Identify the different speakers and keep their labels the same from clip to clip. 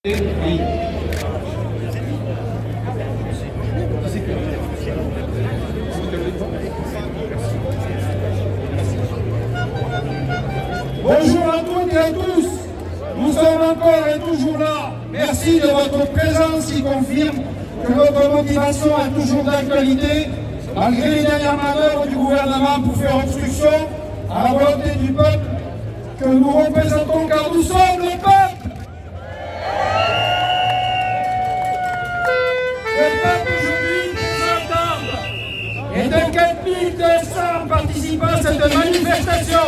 Speaker 1: Bonjour à toutes et à tous, nous sommes encore et toujours là. Merci de votre présence qui confirme que notre motivation est toujours d'actualité, malgré les dernières manœuvres du gouvernement pour faire obstruction à la volonté du peuple que nous représentons, car nous sommes le peuple. Le peuple aujourd'hui nous entend et de 4200 participants à cette manifestation.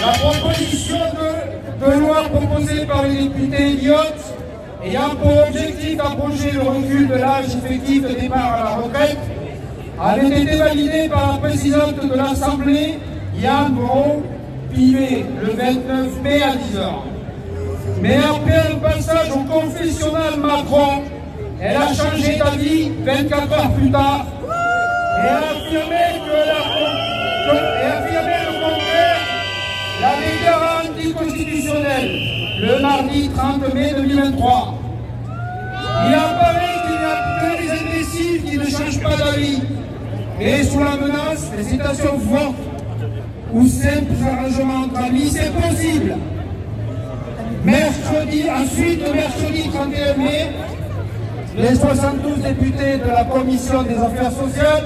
Speaker 1: La proposition de loi proposée par les députés Elliott ayant pour objectif d'abroger le recul de l'âge effectif de départ à la retraite avait été validée par la présidente de l'Assemblée, Yann Braun-Pivet, le 29 mai à 10h. Mais après un passage au confessionnal Macron, elle a changé d'avis 24 heures plus tard et a affirmé que le contraire l'avait garantie constitutionnelle le mardi 30 mai 2023. Il apparaît qu'il n'y a que les imbéciles qui ne changent pas d'avis. Et sous la menace, des citations fortes ou simples arrangements entre amis, c'est possible. Mercredi 31 mai, les 72 députés de la Commission des Affaires sociales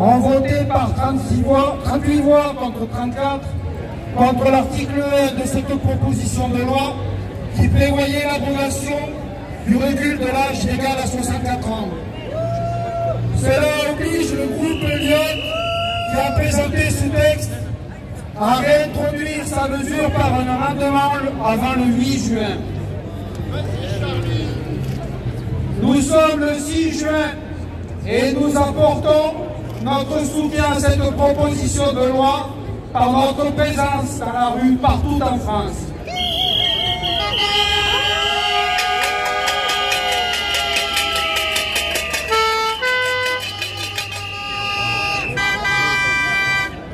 Speaker 1: ont voté par 38 voix contre 34 contre l'article 1 de cette proposition de loi qui prévoyait l'abrogation du recul de l'âge légal à 64 ans. Cela oblige le groupe Elliott qui a présenté ce texte à réintroduire sa mesure par un amendement avant le 8 juin. Nous sommes le 6 juin et nous apportons notre soutien à cette proposition de loi par notre présence dans la rue partout en France.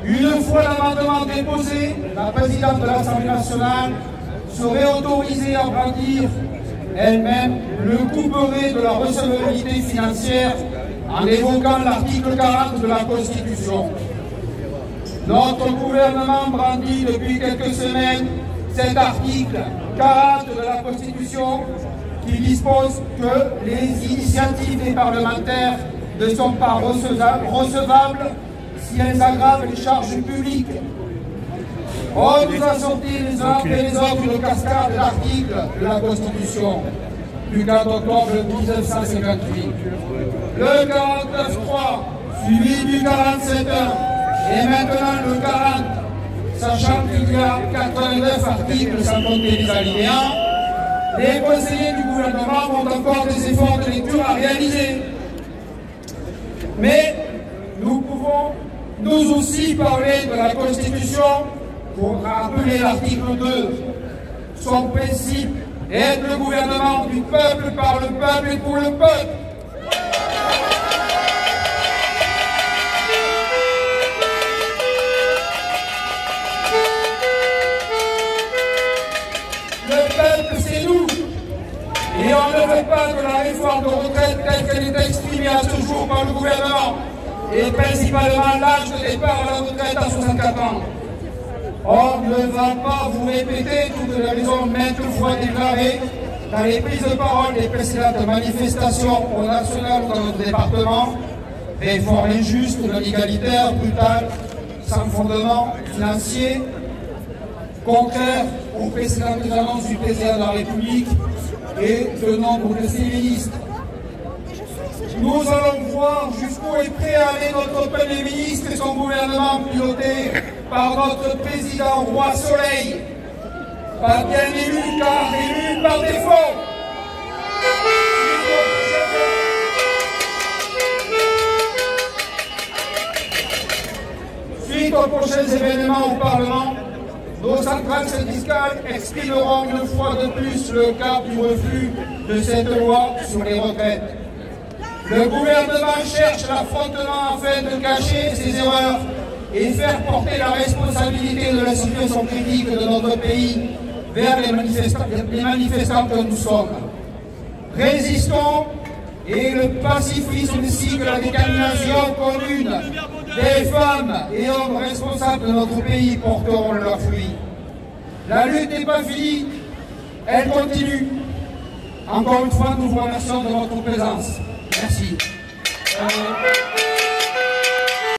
Speaker 1: Une fois l'amendement déposé, la présidente de l'Assemblée nationale serait autorisée à brandir elle-même le couperet de la recevabilité financière en évoquant l'article 40 de la Constitution. Notre gouvernement brandit depuis quelques semaines cet article 40 de la Constitution qui dispose que les initiatives des parlementaires ne sont pas recevables si elles aggravent les charges publiques. On nous a sorti les uns et les autres une cascade d'articles de la Constitution du 4 octobre 1958. Le 49.3 suivi du 47.1 et maintenant le 40, sachant qu'il y a 89 articles sans compter les alinéas, les conseillers du gouvernement ont encore des efforts de lecture à réaliser. Mais nous pouvons nous aussi parler de la Constitution pour rappeler l'article 2. Son principe est le gouvernement du peuple, par le peuple et pour le peuple. Le peuple, c'est nous. Et on ne veut pas de la réforme de retraite telle qu'elle est exprimée à ce jour par le gouvernement, et principalement l'âge de départ à la retraite à 64 ans. On ne va pas vous répéter toutes les raisons maintes fois déclarées dans les prises de parole des précédentes manifestations au national ou dans notre département. Réforme injuste, non égalitaire, brutale, sans fondement financier, contraire aux précédentes annonces du président de la République et de nombre de ses ministres. Nous allons voir jusqu'où est prêt à aller notre Premier ministre et son gouvernement piloté par notre président Roi Soleil. Pas bien élu, car élu par défaut. Suite aux prochains événements au Parlement, nos centrales syndicales exprimeront une fois de plus le cap du refus de cette loi sur les retraites. Le gouvernement cherche l'affrontement afin de cacher ses erreurs et faire porter la responsabilité de la situation critique de notre pays vers les manifestants que nous sommes. Résistons et le pacifisme ainsi que la détermination commune des femmes et hommes responsables de notre pays porteront leurs fruits. La lutte n'est pas finie, elle continue. Encore une fois, nous vous remercions de votre présence. Merci.